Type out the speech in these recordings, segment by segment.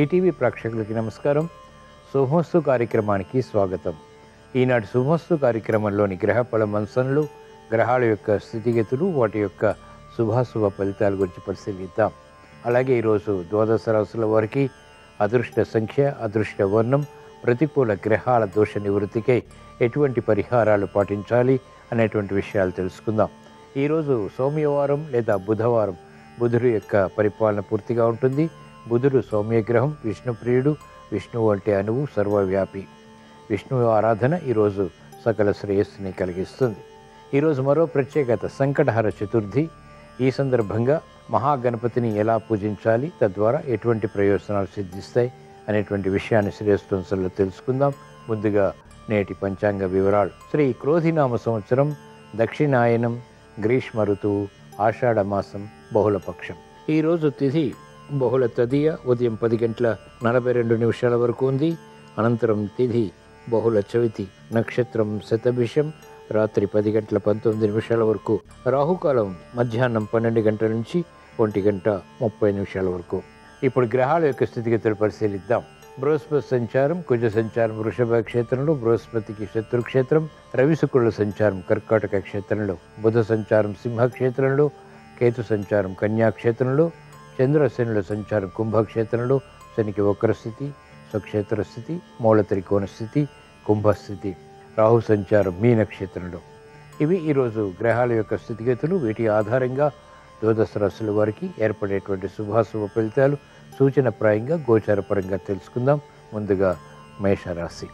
ETV ప్రేక్షకులకి నమస్కారం. శుభమస్తు కార్యక్రమానికి స్వాగతం. ఈనాటి శుభమస్తు కార్యక్రమంలోని గ్రహఫల మంసనలు, గ్రహాల యొక్క స్థితిగతులు, వాటి యొక్క శుభాశుభ ఫలితాల గురించి పరిశీలిద్దాం. అలాగే ఈరోజు ద్వాదశ రాశుల వారికి అదృష్ట సంఖ్య, అదృష్ట వర్ణం, ప్రతికూల గ్రహాల దోష నివృత్తికై ఎటువంటి పరిహారాలు పాటించాలి అనేటువంటి విషయాలు తెలుసుకుందాం. ఈరోజు సోమవారం లేదా బుధవారం బుధుడు యొక్క పరిపాలన పూర్తిగా ఉంటుంది. బుధుడు సౌమ్యగ్రహం, విష్ణుప్రియుడు, విష్ణువు అంటే అణువు, సర్వవ్యాపి. విష్ణువు ఆరాధన ఈరోజు సకల శ్రేయస్సుని కలిగిస్తుంది. ఈరోజు మరో ప్రత్యేకత సంకటహర చతుర్థి. ఈ సందర్భంగా మహాగణపతిని ఎలా పూజించాలి, తద్వారా ఎటువంటి ప్రయోజనాలు సిద్ధిస్తాయి అనేటువంటి విషయాన్ని శ్రేయస్సులో తెలుసుకుందాం. ముందుగా నేటి పంచాంగ వివరాలు. శ్రీ క్రోధినామ సంవత్సరం, దక్షిణాయనం, గ్రీష్మ ఋతువు, ఆషాఢ మాసం, బహుళపక్షం. ఈరోజు తిథి బహుళ తదియ ఉదయం 10:42 వరకు ఉంది. అనంతరం తిథి బహుళ చవితి, నక్షత్రం శతభిషం, రాత్రి 10:19 వరకు. రాహుకాలం మధ్యాహ్నం 12 గంటల నుంచి 1:30 వరకు. ఇప్పుడు గ్రహాల యొక్క స్థితిగతులు పరిశీలిద్దాం. బృహస్పతి సంచారం, కుజ సంచారం వృషభ క్షేత్రంలో, బృహస్పతికి శత్రుక్షేత్రం. రవి శుక్రుల సంచారం కర్కాటక క్షేత్రంలో, బుధ సంచారం సింహ క్షేత్రంలో, కేతు సంచారం కన్యా క్షేత్రంలో, చంద్రశనుల సంచారం కుంభక్షేత్రంలో, శనికి వక్రస్థితి, స్వక్షేత్ర స్థితి, మూల త్రికోణ స్థితి, కుంభస్థితి. రాహు సంచారం మీనక్షేత్రంలో. ఇవి ఈరోజు గ్రహాల యొక్క స్థితిగతులు. వీటి ఆధారంగా ద్వాదశ రాశుల వారికి ఏర్పడేటువంటి శుభాశుభ ఫలితాలు సూచనప్రాయంగా గోచారపరంగా తెలుసుకుందాం. ముందుగా మేషరాశి.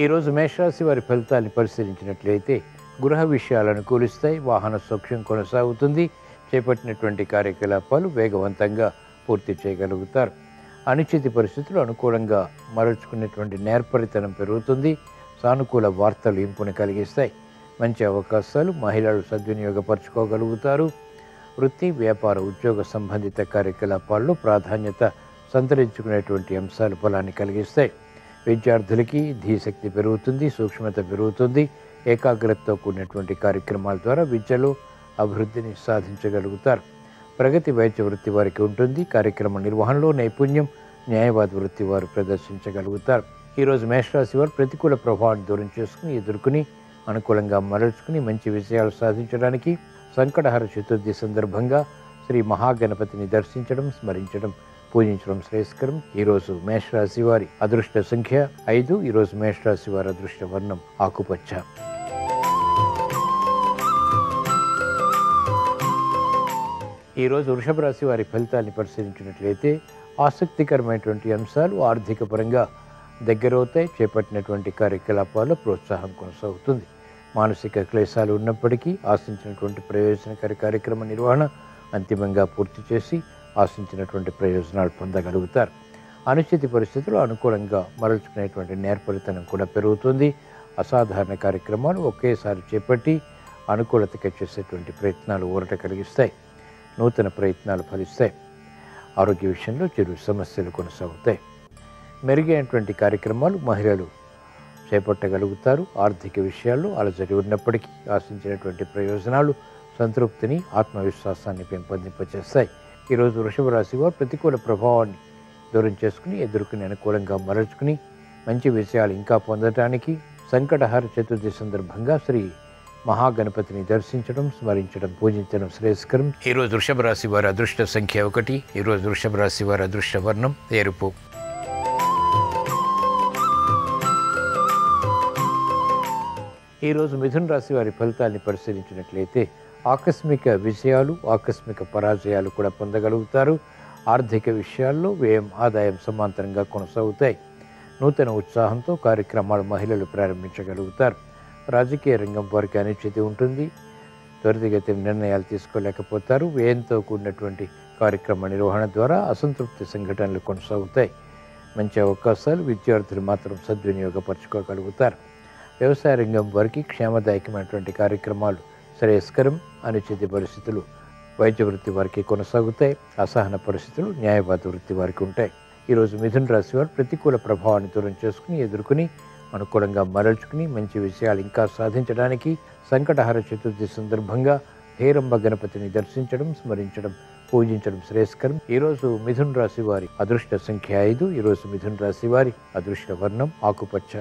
ఈరోజు మేషరాశి వారి ఫలితాన్ని పరిశీలించినట్లయితే గృహ విషయాలు అనుకూలిస్తాయి. వాహన సౌఖ్యం కొనసాగుతుంది. చేపట్టినటువంటి కార్యకలాపాలు వేగవంతంగా పూర్తి చేయగలుగుతారు. అనిశ్చిత పరిస్థితులు అనుకూలంగా మరల్చుకునేటువంటి నేర్పరితనం పెరుగుతుంది. సానుకూల వార్తలు ఇంపుని కలిగిస్తాయి. మంచి అవకాశాలు మహిళలు సద్వినియోగపరచుకోగలుగుతారు. వృత్తి, వ్యాపార, ఉద్యోగ సంబంధిత కార్యకలాపాల్లో ప్రాధాన్యత సంతరించుకునేటువంటి అంశాలు ఫలాన్ని కలిగిస్తాయి. విద్యార్థులకి ధీశక్తి పెరుగుతుంది, సూక్ష్మత పెరుగుతుంది. ఏకాగ్రతతో కూడినటువంటి కార్యక్రమాల ద్వారా విద్యలో అభివృద్ధిని సాధించగలుగుతారు. ప్రగతి వైద్య వృత్తి వారికి ఉంటుంది. కార్యక్రమ నిర్వహణలో నైపుణ్యం న్యాయవాద వృత్తి వారు ప్రదర్శించగలుగుతారు. ఈరోజు మేషరాశి వారు ప్రతికూల ప్రభావాన్ని దూరం చేసుకుని ఎదుర్కొని అనుకూలంగా మరల్చుకుని మంచి విజయాలు సాధించడానికి సంకటహర చతుర్థి సందర్భంగా శ్రీ మహాగణపతిని దర్శించడం, స్మరించడం, పూజించడం శ్రేయస్కరం. ఈరోజు మేషరాశి వారి అదృష్ట సంఖ్య 5. ఈరోజు మేషరాశి వారి అదృష్ట వర్ణం ఆకుపచ్చ. ఈరోజు వృషభ రాశి వారి ఫలితాన్ని పరిశీలించినట్లయితే ఆసక్తికరమైనటువంటి అంశాలు ఆర్థిక పరంగా దగ్గరవుతాయి. చేపట్టినటువంటి కార్యకలాపాల్లో ప్రోత్సాహం కొనసాగుతుంది. మానసిక క్లేశాలు ఉన్నప్పటికీ ఆశించినటువంటి ప్రయోజనకర కార్యక్రమ నిర్వహణ అంతిమంగా పూర్తి చేసి ఆశించినటువంటి ప్రయోజనాలు పొందగలుగుతారు. అనిశ్చిత పరిస్థితులు అనుకూలంగా మరల్చుకునేటువంటి నేర్పరితనం కూడా పెరుగుతుంది. అసాధారణ కార్యక్రమాలు ఒకేసారి చేపట్టి అనుకూలతగా చేసేటువంటి ప్రయత్నాలు ఊరట కలిగిస్తాయి. నూతన ప్రయత్నాలు ఫలిస్తాయి. ఆరోగ్య విషయంలో చిరు సమస్యలు కొనసాగుతాయి. మెరుగైనటువంటి కార్యక్రమాలు మహిళలు చేపట్టగలుగుతారు. ఆర్థిక విషయాల్లో అలజడి ఉన్నప్పటికీ ఆశించినటువంటి ప్రయోజనాలు సంతృప్తిని, ఆత్మవిశ్వాసాన్ని పెంపొందింపచేస్తాయి. ఈరోజు వృషభ రాశి వారు ప్రతికూల ప్రభావాన్ని దూరం చేసుకుని ఎదుర్కొని అనుకూలంగా మరల్చుకుని మంచి విషయాలు ఇంకా పొందటానికి సంకటహర చతుర్థి సందర్భంగా శ్రీ మహాగణపతిని దర్శించడం, స్మరించడం, పూజించడం శ్రేయస్కరం. ఈరోజు వృషభ రాశి వారి అదృష్ట సంఖ్య 1. ఈరోజు వృషభ రాశి వారి అదృష్ట వర్ణం ఎరుపు. ఈరోజు మిథున రాశి వారి ఫలితాన్ని పరిశీలించినట్లయితే ఆకస్మిక విజయాలు, ఆకస్మిక పరాజయాలు కూడా పొందగలుగుతారు. ఆర్థిక విషయాల్లో వ్యయం, ఆదాయం సమాంతరంగా కొనసాగుతాయి. నూతన ఉత్సాహంతో కార్యక్రమాలు మహిళలు ప్రారంభించగలుగుతారు. రాజకీయ రంగం వారికి అనిశ్చితి ఉంటుంది. త్వరితగతిన నిర్ణయాలు తీసుకోలేకపోతారు. వ్యయంతో కూడినటువంటి కార్యక్రమ నిర్వహణ ద్వారా అసంతృప్తి సంఘటనలు కొనసాగుతాయి. మంచి అవకాశాలు విద్యార్థులు మాత్రం సద్వినియోగపరచుకోగలుగుతారు. వ్యవసాయ రంగం వారికి క్షేమదాయకమైనటువంటి కార్యక్రమాలు శ్రేయస్కరం. అనిశ్చిత పరిస్థితులు వైద్య వృత్తి వారికి కొనసాగుతాయి. అసహన పరిస్థితులు న్యాయవాద వృత్తి వారికి ఉంటాయి. ఈరోజు మిథున రాశి వారు ప్రతికూల ప్రభావాన్ని దూరం చేసుకుని ఎదుర్కొని అనుకూలంగా మరల్చుకుని మంచి విషయాలు ఇంకా సాధించడానికి సంకటహర చతుర్థి సందర్భంగా హేరంబ గణపతిని దర్శించడం, స్మరించడం, పూజించడం శ్రేయస్కరం. ఈరోజు మిథున రాశి వారి అదృష్ట సంఖ్య 5. ఈరోజు మిథున రాశి వారి అదృష్ట వర్ణం ఆకుపచ్చ.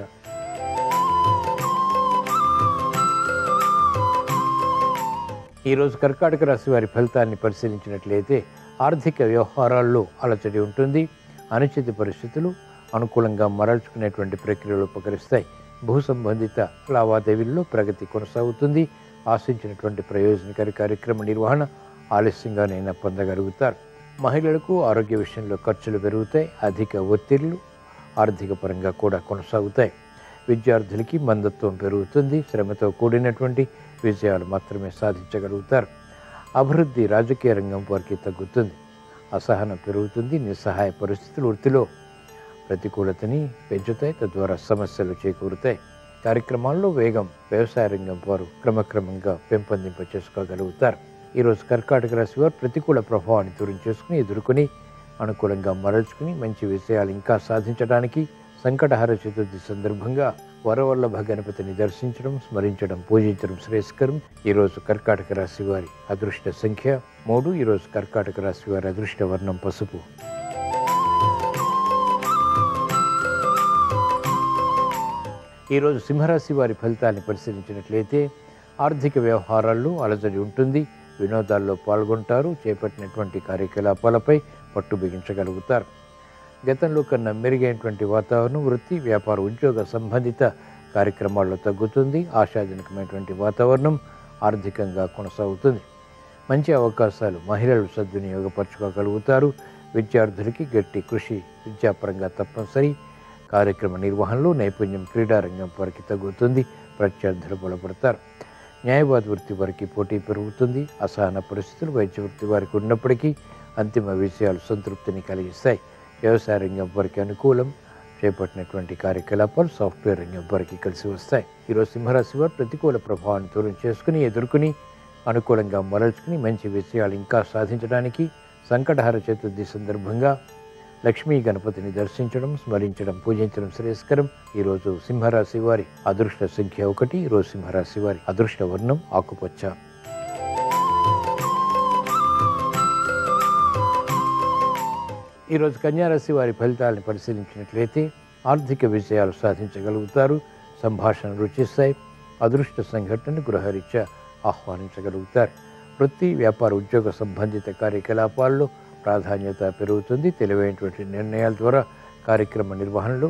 ఈరోజు కర్కాటక రాశి వారి ఫలితాన్ని పరిశీలించినట్లయితే ఆర్థిక వ్యవహారాల్లో అలచడి ఉంటుంది. అనిశ్చిత పరిస్థితులు అనుకూలంగా మరల్చుకునేటువంటి ప్రక్రియలు ఉపకరిస్తాయి. భూ సంబంధిత లావాదేవీల్లో ప్రగతి కొనసాగుతుంది. ఆశించినటువంటి ప్రయోజనకారి కార్యక్రమ నిర్వహణ ఆలస్యంగానైనా పొందగలుగుతారు. మహిళలకు ఆరోగ్య విషయంలో ఖర్చులు పెరుగుతాయి. అధిక ఒత్తిళ్లు ఆర్థిక పరంగా కూడా కొనసాగుతాయి. విద్యార్థులకి మందత్వం పెరుగుతుంది. శ్రమతో కూడినటువంటి విజయాలు మాత్రమే సాధించగలుగుతారు. అభివృద్ధి రాజకీయ రంగం వారికి తగ్గుతుంది. అసహనం పెరుగుతుంది. నిస్సహాయ పరిస్థితులు వృత్తిలో ప్రతికూలతని పెంచుతాయి. తద్వారా సమస్యలు చేకూరుతాయి. కార్యక్రమాల్లో వేగం వ్యవసాయ రంగం వారు క్రమక్రమంగా పెంపొందింప చేసుకోగలుగుతారు. ఈరోజు కర్కాటక రాశి వారు ప్రతికూల ప్రభావాన్ని దూరం చేసుకుని ఎదుర్కొని అనుకూలంగా మరల్చుకుని మంచి విషయాలు ఇంకా సాధించడానికి సంకటహర చతుర్థి సందర్భంగా వరవల్లభ గణపతిని దర్శించడం, స్మరించడం, పూజించడం శ్రేయస్కరం. ఈరోజు కర్కాటక రాశి వారి అదృష్ట సంఖ్య 3. ఈరోజు కర్కాటక రాశి వారి అదృష్ట వర్ణం పసుపు. ఈరోజు సింహరాశి వారి ఫలితాన్ని పరిశీలించినట్లయితే ఆర్థిక వ్యవహారాల్లో అలజడి ఉంటుంది. వినోదాల్లో పాల్గొంటారు. చేపట్టినటువంటి కార్యకలాపాలపై పట్టు బిగించగలుగుతారు. గతంలో కన్నా మెరుగైనటువంటి వాతావరణం వృత్తి, వ్యాపార, ఉద్యోగ సంబంధిత కార్యక్రమాల్లో తగ్గుతుంది. ఆశాజనకమైనటువంటి వాతావరణం ఆర్థికంగా కొనసాగుతుంది. మంచి అవకాశాలు మహిళలు సద్వినియోగపరచుకోగలుగుతారు. విద్యార్థులకి గట్టి కృషి విద్యాపరంగా తప్పనిసరి. కార్యక్రమ నిర్వహణలో నైపుణ్యం క్రీడారంగం వారికి తగ్గుతుంది. ప్రత్యర్థులు బలపడతారు. న్యాయవాద వృత్తి వారికి పోటీ పెరుగుతుంది. అసహన పరిస్థితులు వైద్య వృత్తి వారికి ఉన్నప్పటికీ అంతిమ విజయాలు సంతృప్తిని కలిగిస్తాయి. వ్యవసాయ రంగం వారికి అనుకూలం. చేపట్టినటువంటి కార్యకలాపాలు సాఫ్ట్వేర్ రంగం వారికి కలిసి వస్తాయి. ఈరోజు సింహరాశి వారు ప్రతికూల ప్రభావాన్ని దూరం చేసుకుని ఎదుర్కొని అనుకూలంగా మరల్చుకుని మంచి విషయాలు ఇంకా సాధించడానికి సంకటహర చతుర్థి సందర్భంగా లక్ష్మీ గణపతిని దర్శించడం, స్మరించడం, పూజించడం శ్రేయస్కరం. ఈరోజు సింహరాశి వారి అదృష్ట సంఖ్య 1. ఈరోజు సింహరాశి వారి అదృష్ట వర్ణం ఆకుపచ్చ. ఈరోజు కన్యారాశి వారి ఫలితాలను పరిశీలించినట్లయితే ఆర్థిక విజయాలు సాధించగలుగుతారు. సంభాషణలు రుచిస్తాయి. అదృష్ట సంఘటనను గృహరీత్యా ఆహ్వానించగలుగుతారు. వృత్తి, వ్యాపార, ఉద్యోగ సంబంధిత కార్యకలాపాల్లో ప్రాధాన్యత పెరుగుతుంది. తెలివైనటువంటి నిర్ణయాల ద్వారా కార్యక్రమ నిర్వహణలో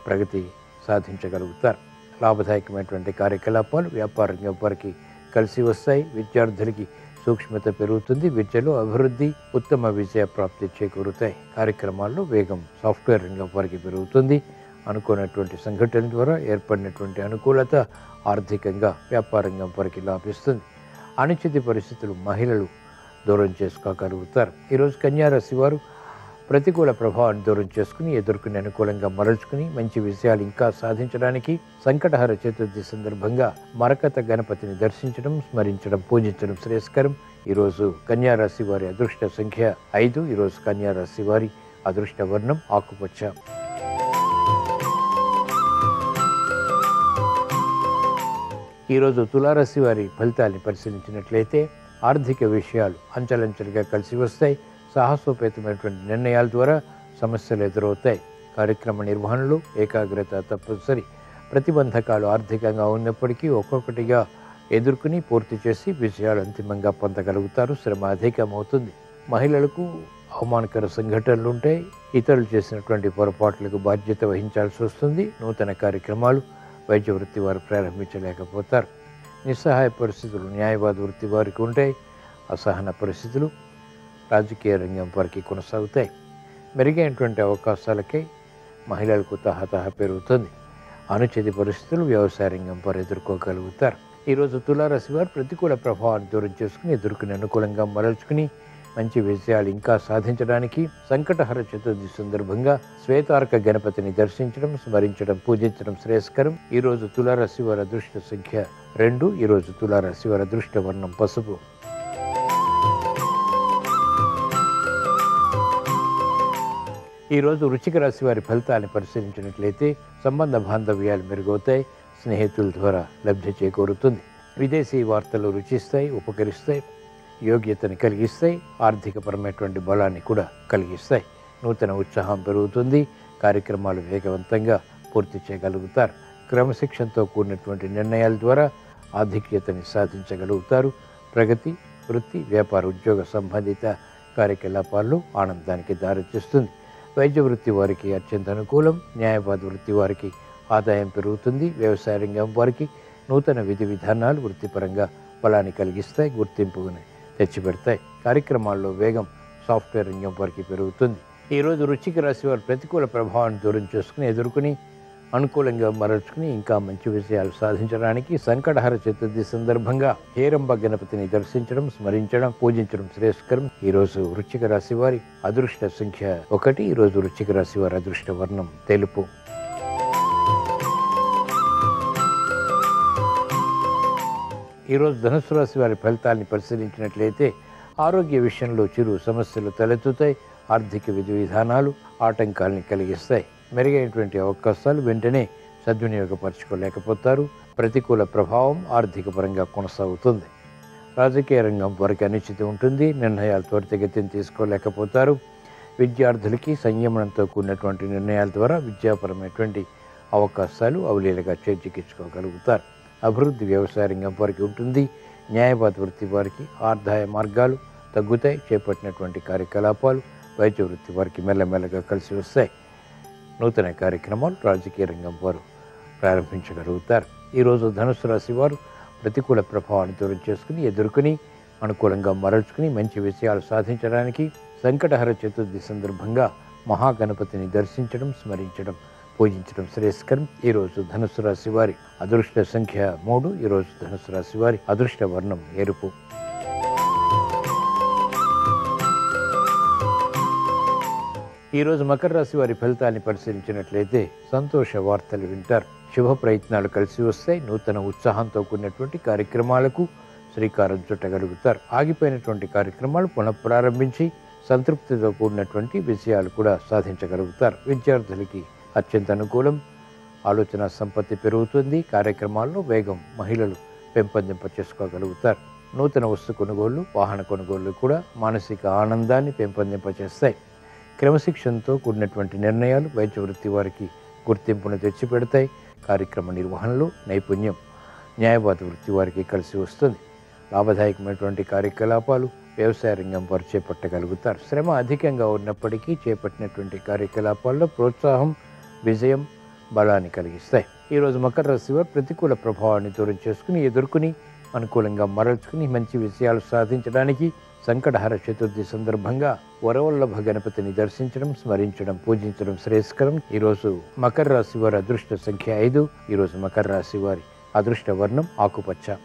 ప్రగతి సాధించగలుగుతారు. లాభదాయకమైనటువంటి కార్యకలాపాలు వ్యాపార రంగం వారికి కలిసి వస్తాయి. విద్యార్థులకి సూక్ష్మత పెరుగుతుంది. విద్యలో అభివృద్ధి, ఉత్తమ విజయ ప్రాప్తి చేకూరుతాయి. కార్యక్రమాల్లో వేగం సాఫ్ట్వేర్ రంగం వారికి పెరుగుతుంది. అనుకున్నటువంటి సంఘటన ద్వారా ఏర్పడినటువంటి అనుకూలత ఆర్థికంగా వ్యాపార రంగం వారికి లాభిస్తుంది. అనిశ్చిత పరిస్థితులు మహిళలు దూరం చేసుకోగలుగుతారు. ఈరోజు కన్యారాశి వారు ప్రతికూల ప్రభావాన్ని దూరం చేసుకుని ఎదుర్కొని అనుకూలంగా మరల్చుకుని మంచి విషయాలు ఇంకా సాధించడానికి సంకటహర చతుర్థి సందర్భంగా మరకత గణపతిని దర్శించడం, స్మరించడం, పూజించడం శ్రేయస్కరం. ఈరోజు కన్యారాశి వారి అదృష్ట సంఖ్య 5. ఈరోజు కన్యారాశి వారి అదృష్ట వర్ణం ఆకుపచ్చ. ఈరోజు తులారాశి వారి ఫలితాన్ని పరిశీలించినట్లయితే ఆర్థిక విషయాలు అంచెలంచెలుగా కలిసి వస్తాయి. సాహసోపేతమైనటువంటి నిర్ణయాల ద్వారా సమస్యలు ఎదురవుతాయి. కార్యక్రమ నిర్వహణలో ఏకాగ్రత తప్పనిసరి. ప్రతిబంధకాలు ఆర్థికంగా ఉన్నప్పటికీ ఒక్కొక్కటిగా ఎదుర్కొని పూర్తి చేసి విజయాలు అంతిమంగా పొందగలుగుతారు. శ్రమ అధికమవుతుంది. మహిళలకు అవమానకర సంఘటనలు ఉంటాయి. ఇతరులు చేసినటువంటి పొరపాట్లకు బాధ్యత వహించాల్సి వస్తుంది. నూతన కార్యక్రమాలు వైద్య వృత్తి వారు ప్రారంభించలేకపోతారు. నిస్సహాయ పరిస్థితులు న్యాయవాద వృత్తి వారికి ఉంటాయి. అసహన పరిస్థితులు రాజకీయ రంగం వారికి కొనసాగుతాయి. మెరుగైనటువంటి అవకాశాలకై మహిళలకు తహతహ పెరుగుతుంది. అనుచిత పరిస్థితులు వ్యవసాయ రంగం వారు ఎదుర్కోగలుగుతారు. ఈరోజు తులారాశి వారు ప్రతికూల ప్రభావాన్ని దూరం చేసుకుని ఎదుర్కొని అనుకూలంగా మరల్చుకుని మంచి విజయాలు ఇంకా సాధించడానికి సంకటహర చతుర్థి సందర్భంగా శ్వేతార్క గణపతిని దర్శించడం, స్మరించడం, పూజించడం శ్రేయస్కరం. ఈరోజు తులారాశి వారి అదృష్ట సంఖ్య 2. ఈరోజు తులారాశి వారి అదృష్ట వర్ణం పసుపు. ఈరోజు వృశ్చిక రాశి వారి ఫలితాన్ని పరిశీలించినట్లయితే సంబంధ బాంధవ్యాలు మెరుగవుతాయి. స్నేహితుల ద్వారా లబ్ధి చేకూరుతుంది. విదేశీ వార్తలు రుచిస్తాయి, ఉపకరిస్తాయి, యోగ్యతని కలిగిస్తాయి, ఆర్థికపరమైనటువంటి బలాన్ని కూడా కలిగిస్తాయి. నూతన ఉత్సాహం పెరుగుతుంది, కార్యక్రమాలు వేగవంతంగా పూర్తి చేయగలుగుతారు. క్రమశిక్షణతో కూడినటువంటి నిర్ణయాల ద్వారా ఆధిక్యతని సాధించగలుగుతారు. ప్రగతి, వృత్తి, వ్యాపార, ఉద్యోగ సంబంధిత కార్యకలాపాల్లో ఆనందానికి దారితీస్తుంది. వైద్య వృత్తి వారికి అత్యంత అనుకూలం. న్యాయవాద వృత్తి వారికి ఆదాయం పెరుగుతుంది. వ్యవసాయ రంగం వారికి నూతన విధి విధానాలు వృత్తిపరంగా బలాన్ని కలిగిస్తాయి, గుర్తింపుని తెచ్చిపెడతాయి. కార్యక్రమాల్లో వేగం సాఫ్ట్వేర్ రంగం వారికి పెరుగుతుంది. ఈరోజు వృశ్చిక రాశి వారు ప్రతికూల ప్రభావాన్ని దూరం చేసుకుని ఎదుర్కొని అనుకూలంగా మరల్చుకుని ఇంకా మంచి విషయాలు సాధించడానికి సంకటహర చతుర్థి సందర్భంగా హేరంబ గణపతిని దర్శించడం, స్మరించడం, పూజించడం శ్రేయస్కరం. ఈరోజు వృశ్చిక రాశి వారి అదృష్ట సంఖ్య 1. ఈరోజు వృశ్చిక రాశి వారి అదృష్ట వర్ణం తెలుపు. ఈరోజు ధనుసు రాశి వారి ఫలితాన్ని పరిశీలించినట్లయితే ఆరోగ్య విషయంలో చిరు సమస్యలు తలెత్తుతాయి. ఆర్థిక విధి విధానాలు ఆటంకాలని కలిగిస్తాయి. మెరుగైనటువంటి అవకాశాలు వెంటనే సద్వినియోగపరచుకోలేకపోతారు. ప్రతికూల ప్రభావం ఆర్థిక పరంగా కొనసాగుతుంది. రాజకీయ రంగం వారికి అనిశ్చితి ఉంటుంది. నిర్ణయాలు త్వరితగతిని తీసుకోలేకపోతారు. విద్యార్థులకి సంయమనంతో కూడినటువంటి నిర్ణయాల ద్వారా విద్యాపరమైనటువంటి అవకాశాలు అవలీలగా చేజిక్కించుకోగలుగుతారు. అభివృద్ధి వ్యవసాయ రంగం వారికి ఉంటుంది. న్యాయవాద వృత్తి వారికి ఆదాయ మార్గాలు తగ్గుతాయి. చేపట్టినటువంటి కార్యకలాపాలు వైద్య వృత్తి వారికి మెల్లమెల్లగా కలిసి వస్తాయి. నూతన కార్యక్రమాలు రాజకీయ రంగం వారు ప్రారంభించగలుగుతారు. ఈరోజు ధనుసు రాశి వారు ప్రతికూల ప్రభావాన్ని దూరం చేసుకుని ఎదుర్కొని అనుకూలంగా మరల్చుకుని మంచి విషయాలు సాధించడానికి సంకటహర చతుర్థి సందర్భంగా మహాగణపతిని దర్శించడం, స్మరించడం, పూజించడం శ్రేయస్కరం. ఈరోజు ధనుసు రాశి వారి అదృష్ట సంఖ్య 3. ఈరోజు ధనుసు రాశి వారి అదృష్ట వర్ణం ఎరుపు. ఈరోజు మకర రాశి వారి ఫలితాన్ని పరిశీలించినట్లయితే సంతోష వార్తలు వింటారు. శుభ ప్రయత్నాలు కలిసి వస్తాయి. నూతన ఉత్సాహంతో కూడినటువంటి కార్యక్రమాలకు శ్రీకారం చుట్టగలుగుతారు. ఆగిపోయినటువంటి కార్యక్రమాలు పునఃప్రారంభించి సంతృప్తితో కూడినటువంటి విషయాలు కూడా సాధించగలుగుతారు. విద్యార్థులకి అత్యంత అనుకూలం. ఆలోచన సంపత్తి పెరుగుతుంది. కార్యక్రమాల్లో వేగం మహిళలు పెంపొందింప చేసుకోగలుగుతారు. నూతన వస్తు కొనుగోళ్లు, వాహన కొనుగోళ్లు కూడా మానసిక ఆనందాన్ని పెంపొందింపచేస్తాయి. క్రమశిక్షణతో కూడినటువంటి నిర్ణయాలు వైద్య వృత్తి వారికి గుర్తింపును తెచ్చిపెడతాయి. కార్యక్రమ నిర్వహణలో నైపుణ్యం న్యాయవాద వృత్తి వారికి కలిసి వస్తుంది. లాభదాయకమైనటువంటి కార్యకలాపాలు వ్యవసాయ రంగం వారు చేపట్టగలుగుతారు. శ్రమ అధికంగా ఉన్నప్పటికీ చేపట్టినటువంటి కార్యకలాపాల్లో ప్రోత్సాహం, విజయం, బలాన్ని కలిగిస్తాయి. ఈరోజు మకర రాశి వారు ప్రతికూల ప్రభావాన్ని దూరం చేసుకుని ఎదుర్కొని అనుకూలంగా మరల్చుకుని మంచి విషయాలు సాధించడానికి సంకటహర చతుర్థి సందర్భంగా వరవల్లభ గణపతిని దర్శించడం, స్మరించడం, పూజించడం శ్రేయస్కరం. ఈరోజు మకర రాశి వారి అదృష్ట సంఖ్య 5. ఈరోజు మకర రాశి వారి అదృష్ట వర్ణం ఆకుపచ్చ.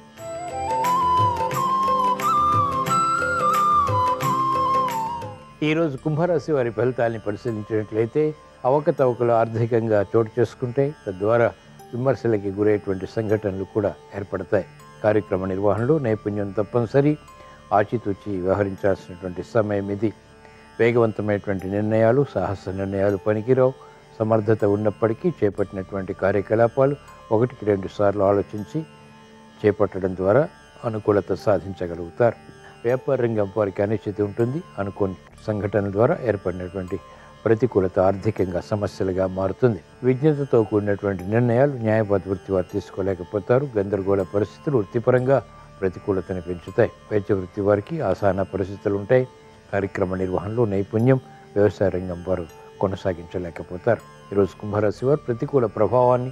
ఈరోజు కుంభరాశి వారి ఫలితాన్ని పరిశీలించినట్లయితే అవకతవకలు ఆర్థికంగా చోటు చేసుకుంటాయి. తద్వారా విమర్శలకి గురయ్యేటువంటి సంఘటనలు కూడా ఏర్పడతాయి. కార్యక్రమ నిర్వహణలో నైపుణ్యం తప్పనిసరి. ఆచితూచి వ్యవహరించాల్సినటువంటి సమయం ఇది. వేగవంతమైనటువంటి నిర్ణయాలు, సాహస నిర్ణయాలు పనికిరావు. సమర్థత ఉన్నప్పటికీ చేపట్టినటువంటి కార్యకలాపాలు 1-2 సార్లు ఆలోచించి చేపట్టడం ద్వారా అనుకూలత సాధించగలుగుతారు. వ్యాపార రంగం వారికి అనిశ్చితి ఉంటుంది. అనుకోని సంఘటనల ద్వారా ఏర్పడినటువంటి ప్రతికూలత ఆర్థికంగా సమస్యలుగా మారుతుంది. విజ్ఞతతో కూడినటువంటి నిర్ణయాలు న్యాయవాద వృత్తి వారు తీసుకోలేకపోతారు. గందరగోళ పరిస్థితులు వృత్తిపరంగా ప్రతికూలతను పెంచుతాయి. వైద్య వృత్తి వారికి ఆసన పరిస్థితులు ఉంటాయి. కార్యక్రమ నిర్వహణలో నైపుణ్యం వ్యవసాయ రంగం వారు కొనసాగించలేకపోతారు. ఈరోజు కుంభరాశి వారు ప్రతికూల ప్రభావాన్ని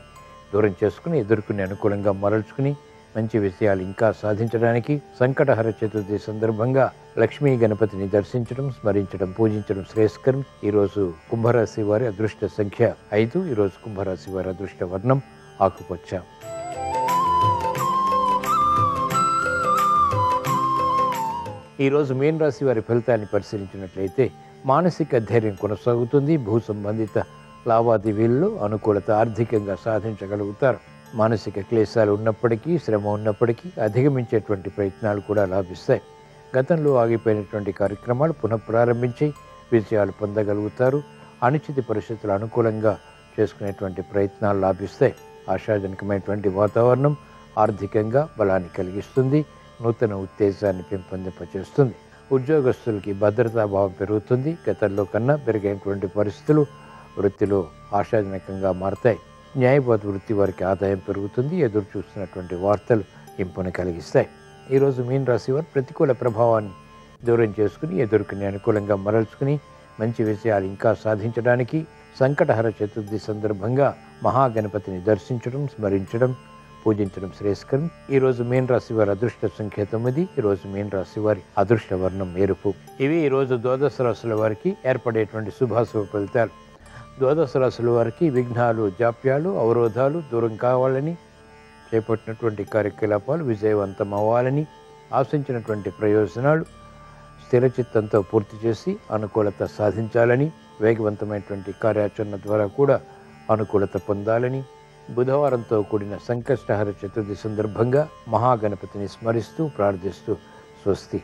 దూరం చేసుకుని ఎదుర్కొని అనుకూలంగా మరల్చుకుని మంచి విషయాలు ఇంకా సాధించడానికి సంకటహర చతుర్థి సందర్భంగా లక్ష్మీ గణపతిని దర్శించడం, స్మరించడం, పూజించడం శ్రేయస్కరం. ఈరోజు కుంభరాశి వారి అదృష్ట సంఖ్య 5. ఈరోజు కుంభరాశి వారి అదృష్ట వర్ణం ఆకుపచ్చ. ఈరోజు మీన రాశి వారి ఫలితాన్ని పరిశీలించినట్లయితే మానసిక ధైర్యం కొనసాగుతుంది. భూ సంబంధిత లావాదేవీల్లో అనుకూలత ఆర్థికంగా సాధించగలుగుతారు. మానసిక క్లేశాలు ఉన్నప్పటికీ, శ్రమ ఉన్నప్పటికీ అధిగమించేటువంటి ప్రయత్నాలు కూడా లాభిస్తాయి. గతంలో ఆగిపోయినటువంటి కార్యక్రమాలు పునఃప్రారంభించి విజయాలు పొందగలుగుతారు. అనిశ్చిత పరిస్థితులు అనుకూలంగా చేసుకునేటువంటి ప్రయత్నాలు లాభిస్తాయి. ఆశాజనకమైనటువంటి వాతావరణం ఆర్థికంగా బలాన్ని కలిగిస్తుంది, నూతన ఉత్తేజాన్ని పెంపొందింపచేస్తుంది. ఉద్యోగస్తులకి భద్రతాభావం పెరుగుతుంది. గతంలో కన్నా పెరిగినటువంటి పరిస్థితులు వృత్తిలో ఆశాజనకంగా మారతాయి. న్యాయవాద వృత్తి వారికి ఆదాయం పెరుగుతుంది. ఎదురు చూస్తున్నటువంటి వార్తలు ఇంపును కలిగిస్తాయి. ఈరోజు మీన రాశి వారు ప్రతికూల ప్రభావాన్ని దూరం చేసుకుని ఎదుర్కొని అనుకూలంగా మరల్చుకుని మంచి విషయాలు ఇంకా సాధించడానికి సంకటహర చతుర్థి సందర్భంగా మహాగణపతిని దర్శించడం, స్మరించడం, పూజించడం శ్రేయస్కరం. ఈరోజు మీన రాశి వారి అదృష్ట సంఖ్య 9. ఈరోజు మీన రాశి వారి అదృష్ట వర్ణం ఎరుపు. ఇవి ఈరోజు ద్వాదశ రాశుల వారికి ఏర్పడేటువంటి శుభాశుభ ఫలితాలు. ద్వాదశ రాశుల వారికి విఘ్నాలు, జాప్యాలు, అవరోధాలు దూరం కావాలని, చేపట్టినటువంటి కార్యకలాపాలు విజయవంతం అవ్వాలని, ఆశించినటువంటి ప్రయోజనాలు స్థిరచిత్తంతో పూర్తి చేసి అనుకూలత సాధించాలని, వేగవంతమైనటువంటి కార్యాచరణ ద్వారా కూడా అనుకూలత పొందాలని, బుధవారంతో కూడిన సంకష్టహర చతుర్థి సందర్భంగా మహాగణపతిని స్మరిస్తూ ప్రార్థిస్తూ స్వస్తి.